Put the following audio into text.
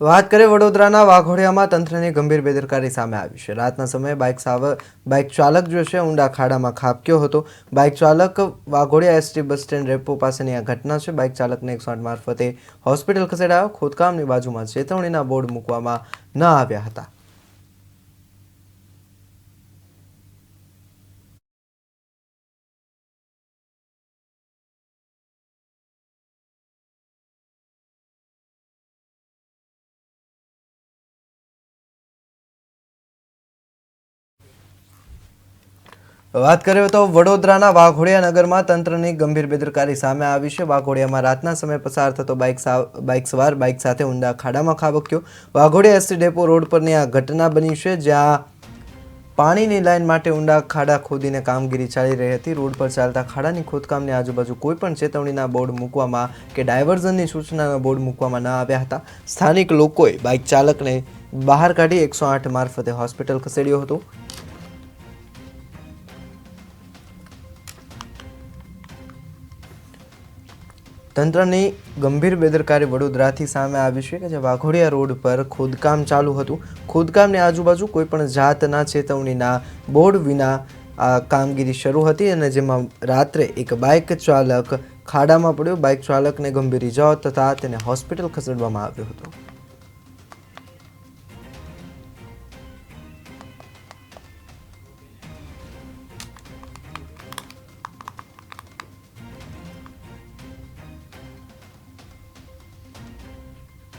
વાત કરીએ વડોદરાના વાઘોડિયામાં તંત્રની ગંભીર બેદરકારી સામે આવી છે। રાતના સમયે બાઇક ચાલક જો છે ઊંડા ખાડામાં ખાબક્યો હતો। બાઇક ચાલક Waghodia ST bus stand repo પાસેની આ ઘટના છે। બાઇક ચાલકને 108 મારફતે હોસ્પિટલ ખસેડાયો। ખોદકામની બાજુમાં ચેતવણીના બોર્ડ મૂકવામાં ન આવ્યા હતા। વાત કરીએ તો વડોદરાના વાઘોડિયા નગરમાં તંત્રની ગંભીર બેદરકારી સામે આવી છે। વાઘોડિયામાં રાતના સમયે પસાર થતો બાઇક સવાર બાઇક સાથે ઊંડા ખાડામાં ખાબક્યો। વાઘોડિયા એસટી ડેપો રોડ પરની આ ઘટના બની છે, જ્યાં પાણીની લાઇન માટે ઊંડા ખાડા ખોદીને કામગીરી ચાલી રહી હતી। રોડ પર ચાલતા ખાડાની ખોદકામની આજુબાજુ કોઈપણ ચેતવણીના બોર્ડ મૂકવામાં કે ડાયવર્ઝનની સૂચનાના બોર્ડ મૂકવામાં ન આવ્યા હતા। સ્થાનિક લોકોએ બાઇક ચાલકને બહાર કાઢી 108 મારફતે હોસ્પિટલ ખસેડ્યો હતો। તંત્રની ગંભીર બેદરકારી વડોદરાથી સામે આવી છે કે જે વાઘોડિયા રોડ પર ખોદકામ ચાલુ હતું। ખોદકામની આજુબાજુ કોઈપણ જાતના ચેતવણીના બોર્ડ વિના આ કામગીરી શરૂ હતી અને જેમાં રાત્રે એક બાઇક ચાલક ખાડામાં પડ્યો। બાઇક ચાલકને ગંભીર ઇજાઓ થતાં તેને હોસ્પિટલ ખસેડવામાં આવ્યો હતો।